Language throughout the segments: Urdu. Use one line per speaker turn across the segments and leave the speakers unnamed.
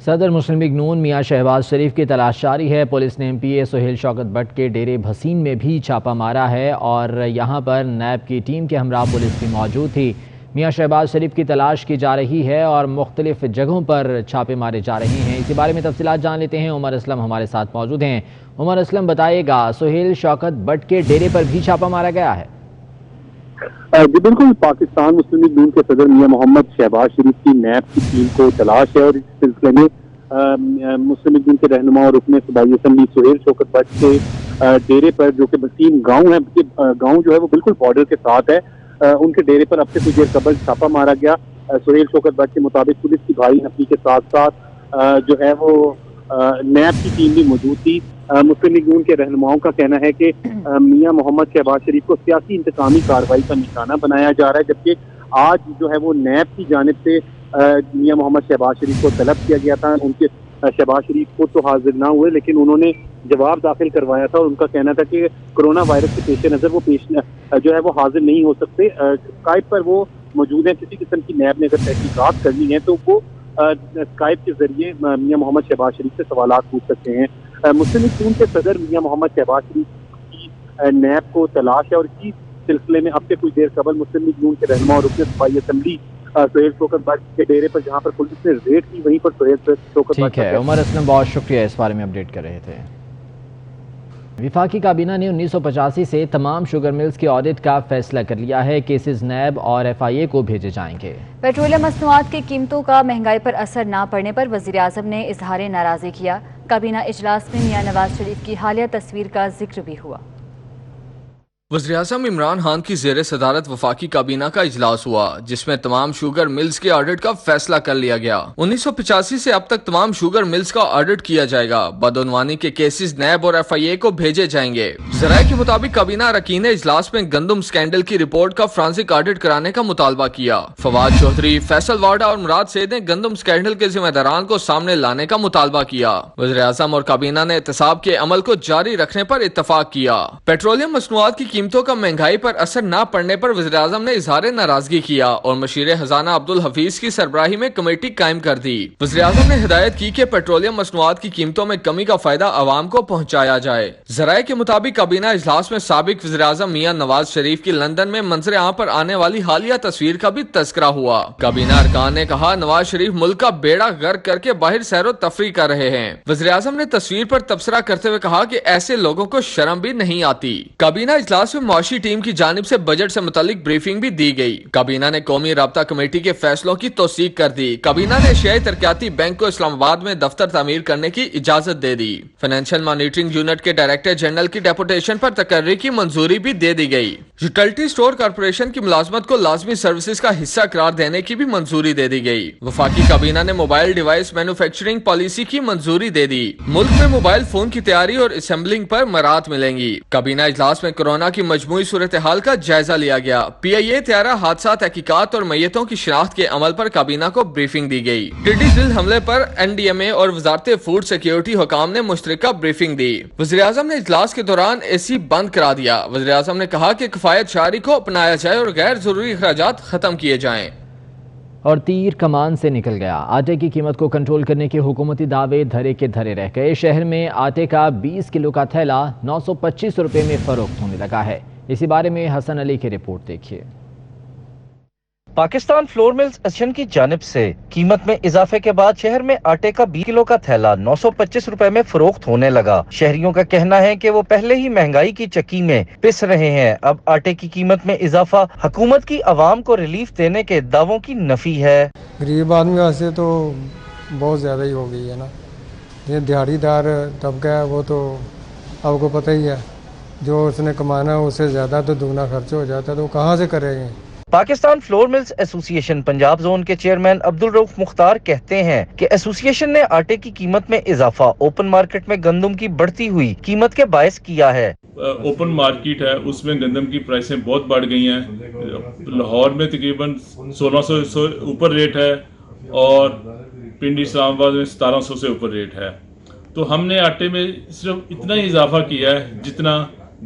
صدر مسلم لیگ نون میاں شہباز شریف کی تلاش جاری ہے۔ پولیس نے MP سہیل شوکت بٹ کے ڈیرے بھسین میں بھی چھاپہ مارا ہے اور یہاں پر نیب کی ٹیم کے ہمراہ پولیس بھی موجود تھی۔ میاں شہباز شریف کی تلاش کی جا رہی ہے اور مختلف جگہوں پر چھاپے مارے جا رہے ہیں۔ اسی بارے میں تفصیلات جان لیتے ہیں، عمر اسلم ہمارے ساتھ موجود ہیں۔ عمر اسلم بتائیے گا، سہیل شوکت بٹ کے ڈیرے پر بھی چھاپہ مارا گیا ہے؟
جی بالکل، پاکستان مسلم لیگ نون کے صدر میاں محمد شہباز شریف کی نیب کی ٹیم کو تلاش ہے اور اس سلسلے میں مسلم لیگ نون کے رہنما اور رکن صوبائی اسمبلی سہیل شوکت بٹ کے ڈیرے پر، جو کہ بسیم گاؤں ہے، گاؤں جو ہے وہ بالکل بارڈر کے ساتھ ہے، ان کے ڈیرے پر اب سے کچھ دیر قبل چھاپہ مارا گیا۔ سہیل شوکت بٹ کے مطابق پولیس کی بھائی نفی کے ساتھ ساتھ جو ہے وہ نیب کی ٹیم بھی موجود تھی۔ مسلم لیگ نون کے رہنماؤں کا کہنا ہے کہ میاں محمد شہباز شریف کو سیاسی انتقامی کارروائی کا نشانہ بنایا جا رہا ہے، جبکہ آج جو ہے وہ نیب کی جانب سے میاں محمد شہباز شریف کو طلب کیا گیا تھا۔ ان کے شہباز شریف کو تو حاضر نہ ہوئے، لیکن انہوں نے جواب داخل کروایا تھا اور ان کا کہنا تھا کہ کرونا وائرس کے پیش نظر وہ جو ہے وہ حاضر نہیں ہو سکتے۔ اسکائپ پر وہ موجود ہیں، کسی قسم کی نیب نے اگر تحقیقات کرنی ہے تو وہ اسکائپ کے ذریعے میاں محمد شہباز شریف سے سوالات پوچھ سکتے ہیں۔ مسلم لیگ نون کے صدر میاں محمد شہباز شریف کی نیب کو تلاش ہے اور اسی سلسلے میں اب سے کچھ دیر قبل مسلم لیگ نون کے رہنما اور رکن صوبائی اسمبلی سہیل شوکت بٹ کے ڈیرے پر جہاں پر پولیس نے ریڈ کی، وہیں پر سہیل شوکت بٹ۔
ٹھیک ہے عمر اسلم، بہت شکریہ، اس بارے میں اپڈیٹ کر رہے تھے۔ وفاقی کابینہ نے 1985 سے تمام شوگر ملز کے آڈٹ کا فیصلہ کر لیا ہے۔ کیسز نیب اور FIA کو بھیجے جائیں گے۔
پیٹرولیم مصنوعات کی قیمتوں کا مہنگائی پر اثر نہ پڑنے پر وزیراعظم نے اظہار ناراضگی کیا۔ کابینہ اجلاس میں میاں نواز شریف کی حالیہ تصویر کا ذکر بھی ہوا۔
وزیراعظم عمران خان کی زیر صدارت وفاقی کابینہ کا اجلاس ہوا، جس میں تمام شوگر ملز کے آڈٹ کا فیصلہ کر لیا گیا۔ 1985 سے اب تک تمام شوگر ملز کا آڈٹ کیا جائے گا۔ بدعنوانی کے کیسز نیب اور FIA کو بھیجے جائیں گے۔ ذرائع کے مطابق کابینہ اراکین اجلاس میں گندم سکینڈل کی رپورٹ کا فرانسک آڈٹ کرانے کا مطالبہ کیا۔ فواد چودھری، فیصل واڈا اور مراد سید نے گندم سکینڈل کے ذمہ داران کو سامنے لانے کا مطالبہ کیا۔ وزیراعظم اور کابینہ نے احتساب کے عمل کو جاری رکھنے پر اتفاق کیا۔ پیٹرولیم مصنوعات کی قیمتوں کا مہنگائی پر اثر نہ پڑنے پر وزیراعظم نے اظہار ناراضگی کیا اور مشیر خزانہ عبدالحفیظ کی سربراہی میں کمیٹی قائم کر دی۔ وزیراعظم نے ہدایت کی کہ پیٹرولیم مصنوعات کی قیمتوں میں کمی کا فائدہ عوام کو پہنچایا جائے۔ ذرائع کے مطابق کابینہ اجلاس میں سابق وزیراعظم میاں نواز شریف کی لندن میں منظر عام پر آنے والی حالیہ تصویر کا بھی تذکرہ ہوا۔ کابینہ ارکان نے کہا، نواز شریف ملک کا بیڑا غرق کر کے باہر سیر و تفریح کر رہے ہیں۔ وزیراعظم نے تصویر پر تبصرہ کرتے ہوئے کہا کہ ایسے لوگوں کو شرم بھی نہیں آتی۔ کابینہ اجلاس میں معاشی ٹیم کی جانب سے بجٹ سے متعلق بریفنگ بھی دی گئی۔ کابینہ نے قومی رابطہ کمیٹی کے فیصلوں کی توثیق کر دی۔ کابینہ نے ایشیائی ترقیاتی بینک کو اسلام آباد میں دفتر تعمیر کرنے کی اجازت دے دی۔ فائنینشل مانیٹرنگ یونٹ کے ڈائریکٹر جنرل کی ڈیپوٹیشن پر تقرری کی منظوری بھی دے دی گئی۔ یوٹیلٹی سٹور کارپوریشن کی ملازمت کو لازمی سروسز کا حصہ قرار دینے کی بھی منظوری دے دی گئی۔ وفاقی کابینہ نے موبائل ڈیوائس مینوفیکچرنگ پالیسی کی منظوری دے دی۔ ملک میں موبائل فون کی تیاری اور اسمبلنگ پر مراعات ملیں گی۔ کابینہ اجلاس میں کورونا کی مجموعی صورتحال کا جائزہ لیا گیا۔ PIA طیارہ حادثہ تحقیقات اور میتوں کی شناخت کے عمل پر کابینہ کو بریفنگ دی گئی۔ ٹڈی دل حملے پر NDMA اور وزارت فوڈ سیکیورٹی حکام نے مشترکہ بریفنگ دی۔ وزیراعظم نے اجلاس کے دوران AC بند کرا دیا۔ وزیراعظم نے کہا کہ کفایت شعاری کو اپنایا جائے اور غیر ضروری اخراجات ختم کیے جائیں۔
اور تیر کمان سے نکل گیا، آٹے کی قیمت کو کنٹرول کرنے کے حکومتی دعوے دھرے کے دھرے رہ گئے۔ شہر میں آٹے کا 20 کلو کا تھیلا 925 روپے میں فروخت ہونے لگا ہے۔ اسی بارے میں حسن علی کی رپورٹ دیکھیے۔
پاکستان فلور ملز ایسوسی ایشن کی جانب سے قیمت میں اضافے کے بعد شہر میں آٹے کا 20 کلو کا تھیلا 925 روپے میں فروخت ہونے لگا۔ شہریوں کا کہنا ہے کہ وہ پہلے ہی مہنگائی کی چکی میں پس رہے ہیں۔ اب آٹے کی قیمت میں اضافہ حکومت کی عوام کو ریلیف دینے کے دعووں کی نفی ہے۔
غریب آدمی واسطے تو بہت زیادہ ہی ہو گئی ہے نا، یہ دیہڑی دار طبقہ ہے وہ تو آپ کو پتہ ہی ہے، جو اس نے کمانا ہے اس سے زیادہ تو دوگنا خرچ ہو جاتا ہے، تو وہ کہاں سے کرے گے۔
پاکستان فلور ملز ایسوسی ایشن پنجاب زون کے چیئرمین عبدالرؤف مختار کہتے ہیں کہ ایسوسی ایشن نے آٹے کی قیمت میں اضافہ اوپن مارکیٹ میں گندم کی بڑھتی ہوئی قیمت کے باعث کیا ہے۔
اوپن مارکیٹ ہے، اس میں گندم کی پرائسیں بہت بڑھ گئی ہیں۔ لاہور میں تقریباً 1600 سے اوپر ریٹ ہے اور پنڈی اسلام آباد میں 1700 سے اوپر ریٹ ہے۔ تو ہم نے آٹے میں صرف اتنا ہی اضافہ کیا ہے جتنا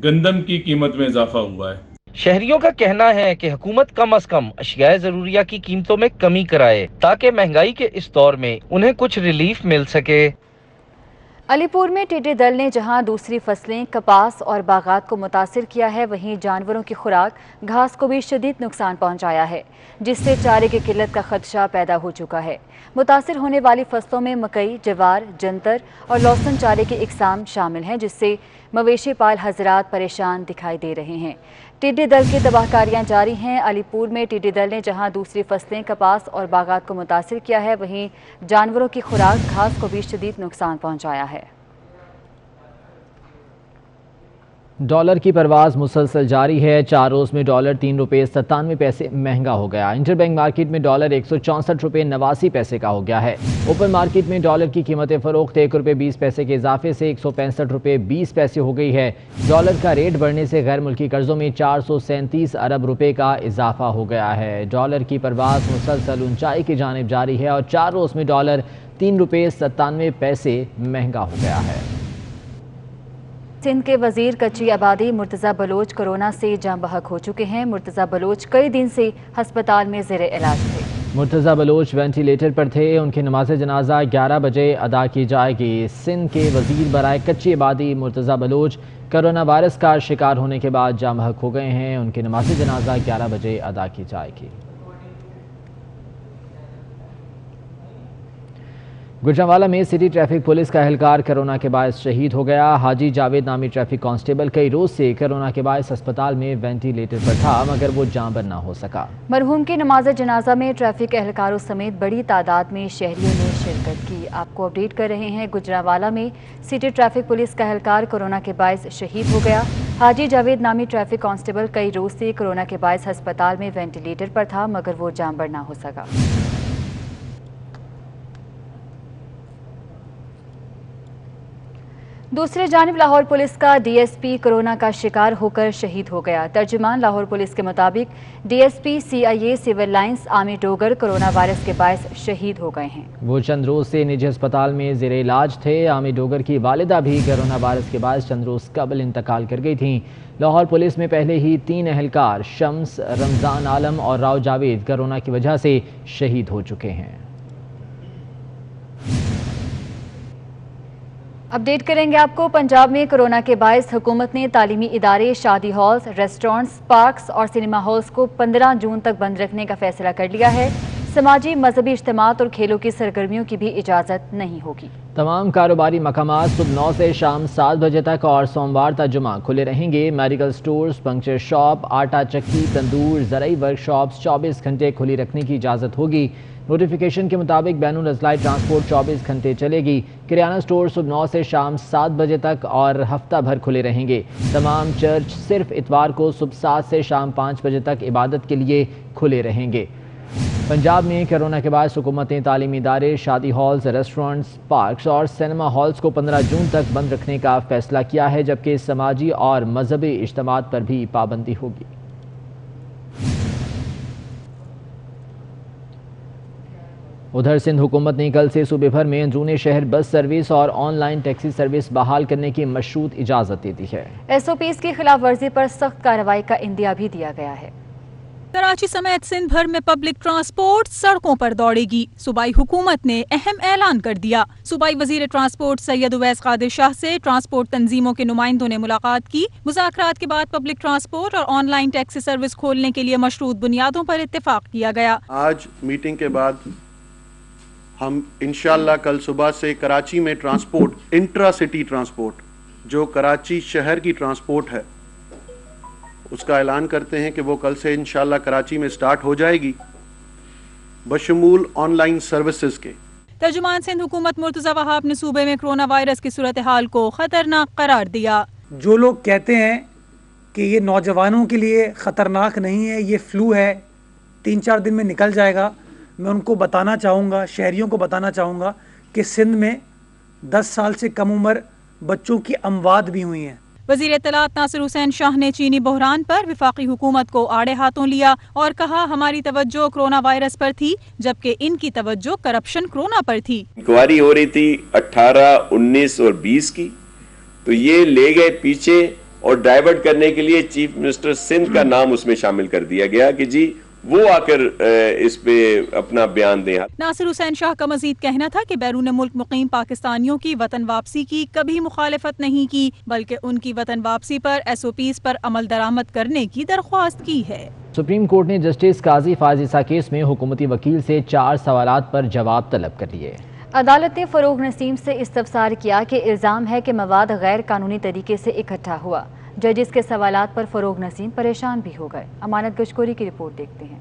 گندم کی قیمت میں اضافہ ہوا ہے۔
شہریوں کا کہنا ہے کہ حکومت کم از کم اشیاء ضروریہ کی قیمتوں میں کمی کرائے تاکہ مہنگائی کے اس دور میں انہیں کچھ ریلیف مل سکے۔
علی پور میں ٹڈی دل نے جہاں دوسری فصلیں کپاس اور باغات کو متاثر کیا ہے، وہیں جانوروں کی خوراک گھاس کو بھی شدید نقصان پہنچایا ہے، جس سے چارے کی قلت کا خدشہ پیدا ہو چکا ہے۔ متاثر ہونے والی فصلوں میں مکئی، جوار، جنتر اور لوسن چارے کی اقسام شامل ہیں، جس سے مویشی پال حضرات پریشان دکھائی دے رہے ہیں۔ ٹڈی دل کی تباہ کاریاں جاری ہیں۔ علی پور میں ٹڈی دل نے جہاں دوسری فصلیں کپاس اور باغات کو متاثر کیا ہے، وہیں جانوروں کی خوراک گھاس کو بھی شدید نقصان پہنچایا ہے۔
ڈالر کی پرواز مسلسل جاری ہے۔ 4 روز میں ڈالر 3 روپے 97 پیسے مہنگا ہو گیا۔ انٹر بینک مارکیٹ میں ڈالر 164 روپے 89 پیسے کا ہو گیا ہے۔ اوپن مارکیٹ میں ڈالر کی قیمت فروخت 1 روپے 20 پیسے کے اضافے سے 165 روپے 20 پیسے ہو گئی ہے۔ ڈالر کا ریٹ بڑھنے سے غیر ملکی قرضوں میں 437 ارب روپے کا اضافہ ہو گیا ہے۔ ڈالر کی پرواز مسلسل اونچائی کی جانب جاری ہے اور 4 روز میں ڈالر 3 روپے 97 پیسے مہنگا ہو گیا ہے۔
سندھ کے وزیر کچی آبادی مرتضیٰ بلوچ کورونا سے جاں بحق ہو چکے ہیں۔ مرتضیٰ بلوچ کئی دن سے ہسپتال میں زیر علاج تھے۔
مرتضیٰ بلوچ وینٹیلیٹر پر تھے۔ ان کی نماز جنازہ 11 بجے ادا کی جائے گی۔ سندھ کے وزیر برائے کچی آبادی مرتضیٰ بلوچ کورونا وائرس کا شکار ہونے کے بعد جاں بحق ہو گئے ہیں۔ ان کی نماز جنازہ 11 بجے ادا کی جائے گی۔ گجرانوالہ میں سٹی ٹریفک پولیس کا اہلکار کورونا کے باعث شہید ہو گیا۔ حاجی جاوید نامی ٹریفک کانسٹیبل کئی روز سے کورونا کے باعث ہسپتال میں وینٹیلیٹر پر تھا، مگر وہ جاں بر نہ ہو سکا۔
مرحوم کی نماز جنازہ میں ٹریفک اہلکاروں سمیت بڑی تعداد میں شہریوں نے شرکت کی۔ آپ کو اپڈیٹ کر رہے ہیں، گجرانوالہ میں سٹی ٹریفک پولیس کا اہلکار کورونا کے باعث شہید ہو گیا۔ حاجی جاوید نامی ٹریفک کانسٹیبل کئی روز سے کورونا کے باعث ہسپتال میں وینٹیلیٹر پر تھا، مگر وہ جاں بر نہ ہو سکا۔ دوسری جانب لاہور پولیس کا ڈی ایس پی کورونا کا شکار ہو کر شہید ہو گیا۔ ترجمان لاہور پولیس کے مطابق D S P C I A civil lines Aami Dogar corona virus کے باعث شہید ہو گئے ہیں۔ وہ
چند روز سے نجی ہسپتال میں زیر علاج تھے۔ عامی ڈوگر کی والدہ بھی کورونا وائرس کے باعث چند روز قبل انتقال کر گئی تھیں۔ لاہور پولیس میں پہلے ہی 3 اہلکار شمس، رمضان عالم اور راؤ جاوید کورونا کی وجہ سے شہید ہو چکے ہیں۔
اپڈیٹ کریں گے آپ کو، پنجاب میں کورونا کے باعث حکومت نے تعلیمی ادارے، شادی ہالز، ریسٹورنٹس، پارکس اور سنیما ہالز کو 15 جون تک بند رکھنے کا فیصلہ کر لیا ہے۔ سماجی مذہبی اجتماعات اور کھیلوں کی سرگرمیوں کی بھی اجازت نہیں ہوگی۔ تمام کاروباری مقامات صبح 9 سے شام 7 بجے تک اور سوموار تا جمعہ کھلے رہیں گے۔ میڈیکل سٹورز، پنکچر شاپ، آٹا چکی، تندور، زرعی ورک شاپس 24 گھنٹے کھلی رکھنے کی اجازت ہوگی۔ نوٹیفیکیشن کے مطابق بین الاضلاعی ٹرانسپورٹ 24 گھنٹے چلے گی۔ کریانہ سٹور صبح 9 سے شام 7 بجے تک اور ہفتہ بھر کھلے رہیں گے۔ تمام چرچ صرف اتوار کو صبح 7 سے شام 5 بجے تک عبادت کے لیے کھلے رہیں گے۔ پنجاب میں کورونا کے باعث حکومت نے تعلیمی ادارے، شادی ہالز، ریسٹورنٹس، پارکس اور سینما ہالز کو 15 جون تک بند رکھنے کا فیصلہ کیا ہے، جبکہ سماجی اور مذہبی اجتماعات پر بھی پابندی ہوگی۔ ادھر سندھ حکومت نے کل سے صوبے بھر میں اندرون شہر بس سروس اور آن لائن ٹیکسی سروس بحال کرنے کی مشروط اجازت دے دی ہے۔ ایس او پیز کی خلاف ورزی پر سخت کارروائی کا اندیا بھی دیا گیا ہے۔
کراچی سمیت سندھ بھر میں پبلک ٹرانسپورٹ سڑکوں پر دوڑے گی۔ صوبائی حکومت نے اہم اعلان کر دیا۔ صوبائی وزیر ٹرانسپورٹ سید اویس قادر شاہ سے ٹرانسپورٹ تنظیموں کے نمائندوں نے ملاقات کی۔ مذاکرات کے بعد پبلک ٹرانسپورٹ اور آن لائن ٹیکسی سروس کھولنے کے لیے مشروط بنیادوں پر اتفاق کیا گیا۔
آج میٹنگ کے بعد ہم انشاءاللہ کل صبح سے کراچی میں ٹرانسپورٹ، انٹرا سٹی ٹرانسپورٹ جو کراچی شہر کی ٹرانسپورٹ ہے، اس کا اعلان کرتے ہیں کہ وہ کل سے انشاءاللہ کراچی میں سٹارٹ ہو جائے گی بشمول آن لائن سروسز کے۔
ترجمان سندھ حکومت مرتضیٰ وہاب نے صوبے میں کرونا وائرس کی صورتحال کو خطرناک قرار دیا۔
جو لوگ کہتے ہیں کہ یہ نوجوانوں کے لیے خطرناک نہیں ہے، یہ فلو ہے، 3-4 دن میں نکل جائے گا، میں ان کو بتانا چاہوں گا، شہریوں کو بتانا چاہوں گا کہ سندھ میں 10 سال سے کم عمر بچوں کی اموات بھی ہوئی ہیں۔
وزیر اطلاعات ناصر حسین شاہ نے چینی بحران پر وفاقی حکومت کو آڑے ہاتھوں لیا اور کہا ہماری توجہ کرونا وائرس پر تھی جبکہ ان کی توجہ کرپشن کرونا پر تھی۔
انکوائری ہو رہی تھی 18، 19 اور 20 کی، تو یہ لے گئے پیچھے اور ڈائیورٹ کرنے کے لیے چیف منسٹر سندھ کا نام اس میں شامل کر دیا گیا کہ جی وہ آ کر اس پہ اپنا بیان دیں.
ناصر حسین شاہ کا مزید کہنا تھا کہ بیرون ملک مقیم پاکستانیوں کی وطن واپسی کی کبھی مخالفت نہیں کی، بلکہ ان کی وطن واپسی پر SOPs پر عمل درآمد کرنے کی درخواست کی ہے.
سپریم کورٹ نے جسٹس قاضی فائز عیسیٰ کیس میں حکومتی وکیل سے 4 سوالات پر جواب طلب کر لیے.
عدالت نے فروغ نسیم سے استفسار کیا کہ الزام ہے کہ مواد غیر قانونی طریقے سے اکٹھا ہوا. ججز کے سوالات پر فروغ نسیم پریشان بھی ہو گئے. امانت گشکوری کی رپورٹ دیکھتے ہیں.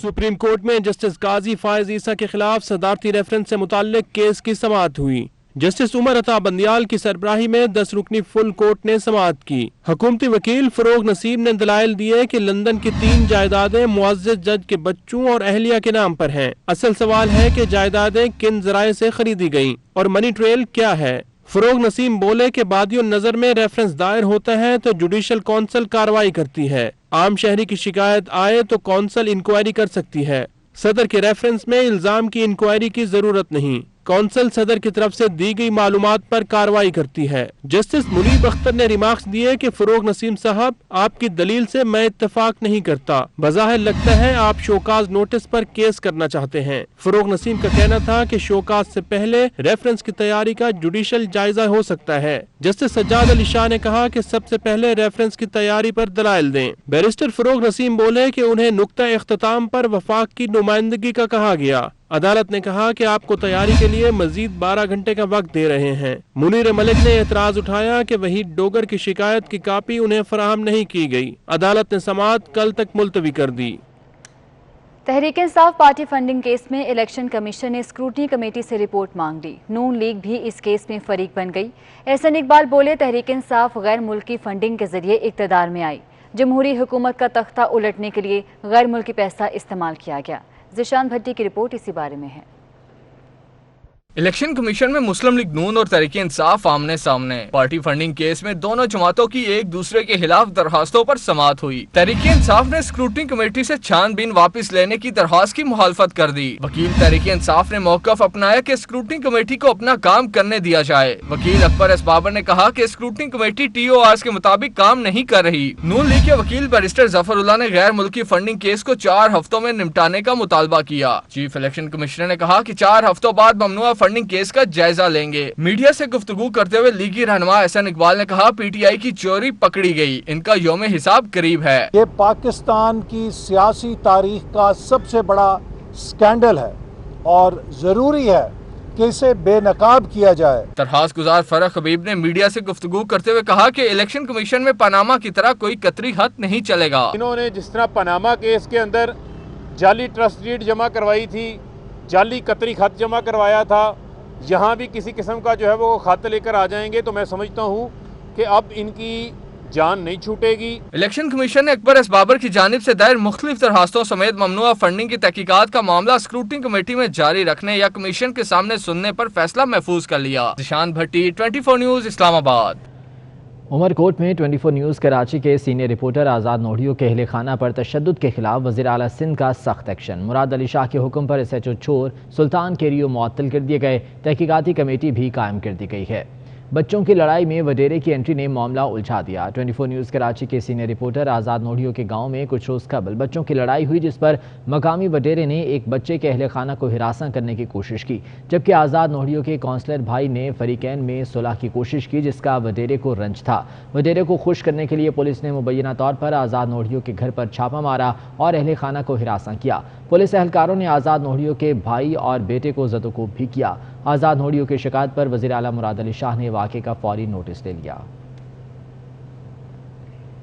سپریم کورٹ میں جسٹس قاضی فائز عیسیٰ کے خلاف صدارتی ریفرنس سے متعلق کیس کی سماعت ہوئی. جسٹس عمر عطا بندیال کی سربراہی میں 10 رکنی فل کورٹ نے سماعت کی. حکومتی وکیل فروغ نسیم نے دلائل دیے کہ لندن کی 3 جائیدادیں معزز جج کے بچوں اور اہلیہ کے نام پر ہیں. اصل سوال ہے کہ جائیدادیں کن ذرائع سے خریدی گئیں اور منی ٹریل کیا ہے. فروغ نسیم بولے کہ بادی النظر میں ریفرنس دائر ہوتا ہے تو جوڈیشل کونسل کارروائی کرتی ہے. عام شہری کی شکایت آئے تو کونسل انکوائری کر سکتی ہے. صدر کے ریفرنس میں الزام کی انکوائری کی ضرورت نہیں. کونسل صدر کی طرف سے دی گئی معلومات پر کارروائی کرتی ہے. جسٹس منیب اختر نے ریمارکس دیے کہ فروغ نسیم صاحب آپ کی دلیل سے میں اتفاق نہیں کرتا. بظاہر لگتا ہے آپ شوکاز نوٹس پر کیس کرنا چاہتے ہیں. فروغ نسیم کا کہنا تھا کہ شوکاز سے پہلے ریفرنس کی تیاری کا جوڈیشل جائزہ ہو سکتا ہے. جسٹس سجاد علی شاہ نے کہا کہ سب سے پہلے ریفرنس کی تیاری پر دلائل دیں. بیرسٹر فروغ نسیم بولے کہ انہیں نقطہ اختتام پر وفاق کی نمائندگی کا کہا گیا. عدالت نے کہا کہ آپ کو تیاری کے لیے مزید 12 گھنٹے کا وقت دے رہے ہیں. منیر ملک نے اعتراض اٹھایا کہ وحید ڈوگر کی شکایت کی کاپی انہیں فراہم نہیں کی گئی. عدالت نے سماعت کل تک ملتوی کر دی.
Tehreek Insaf party funding case میں الیکشن کمیشن نے اسکروٹنی کمیٹی سے رپورٹ مانگ لی. نون لیگ بھی اس کیس میں فریق بن گئی. احسن اقبال بولے تحریک انصاف غیر ملکی فنڈنگ کے ذریعے اقتدار میں آئی. جمہوری حکومت کا تختہ الٹنے کے لیے غیر ملکی پیسہ استعمال کیا گیا. ذیشان بھٹی کی رپورٹ اسی بارے میں ہے.
الیکشن کمیشن میں مسلم لیگ نون اور تحریک انصاف آمنے سامنے. پارٹی فنڈنگ کیس میں دونوں جماعتوں کی ایک دوسرے کے خلاف درخواستوں پر سماعت ہوئی. تحریک انصاف نے اسکروٹنی کمیٹی سے چھان بین واپس لینے کی درخواست کی مخالفت کر دی. وکیل تحریک انصاف نے موقف اپنایا کہ اسکروٹنی کمیٹی کو اپنا کام کرنے دیا جائے. وکیل اکبر ایس بابر نے کہا کہ اسکروٹنی کمیٹی TORs کے مطابق کام نہیں کر رہی. نون لیگ کے وکیل بیرسٹر ظفر اللہ نے غیر ملکی فنڈنگ کیس کو 4 ہفتوں میں نمٹانے کا مطالبہ کیا. چیف الیکشن کمشنر نے کہا کہ 4 ہفتوں بعد ممنوعہ فنڈنگ کیس کا جائزہ لیں گے. میڈیا سے گفتگو کرتے ہوئے لیگی رہنما احسن اقبال نے کہا PTI کی چوری پکڑی گئی. ان کا یوم حساب قریب ہے.
یہ پاکستان کی سیاسی تاریخ کا سب سے بڑا سکینڈل ہے اور ضروری ہے کہ اسے بے نقاب کیا جائے.
درخواست گزار فرح حبیب نے میڈیا سے گفتگو کرتے ہوئے کہا کہ الیکشن کمیشن میں پاناما کی طرح کوئی قطری خط نہیں چلے گا.
انہوں نے جس طرح پاناما کیس کے اندر جعلی ٹرسٹ ڈیڈ جمع کروائی تھی، جعلی قطری خط جمع کروایا تھا، یہاں بھی کسی قسم کا جو ہے وہ خط لے کر آ جائیں گے تو میں سمجھتا ہوں کہ اب ان کی جان نہیں چھوٹے گی.
الیکشن کمیشن نے اکبر ایس بابر کی جانب سے دائر مختلف درخواستوں سمیت ممنوعہ فنڈنگ کی تحقیقات کا معاملہ اسکروٹنی کمیٹی میں جاری رکھنے یا کمیشن کے سامنے سننے پر فیصلہ محفوظ کر لیا. ذیشان بھٹی 24 نیوز اسلام آباد.
عمر کوٹ میں 24 نیوز کراچی کے سینئر رپورٹر آزاد نوڑیو کے اہل خانہ پر تشدد کے خلاف وزیر اعلیٰ سندھ کا سخت ایکشن. مراد علی شاہ کے حکم پر SHO چور سلطان کیریو معطل کر دیے گئے. تحقیقاتی کمیٹی بھی قائم کر دی گئی ہے. بچوں کی لڑائی میں وڈیرے کی انٹری نے معاملہ الجھا دیا. 24 نیوز کراچی کے سینئر رپورٹر آزاد نوڑیو کے گاؤں میں کچھ روز قبل بچوں کی لڑائی ہوئی جس پر مقامی وڈیرے نے ایک بچے کے اہل خانہ کو ہراساں کرنے کی کوشش کی، جبکہ آزاد نوڑیو کے کونسلر بھائی نے فریقین میں صلح کی کوشش کی جس کا وڈیرے کو رنج تھا. وڈیرے کو خوش کرنے کے لیے پولیس نے مبینہ طور پر آزاد نوڑیو کے گھر پر چھاپا مارا اور اہل خانہ کو ہراساں کیا. پولیس اہلکاروں نے آزاد نوڑیو کے بھائی اور بیٹے کو زد و کوب بھی کیا. آزاد نوڑیو کی شکایت پر وزیر اعلیٰ مراد علی شاہ نے واقعے کا فوری نوٹس لے لیا.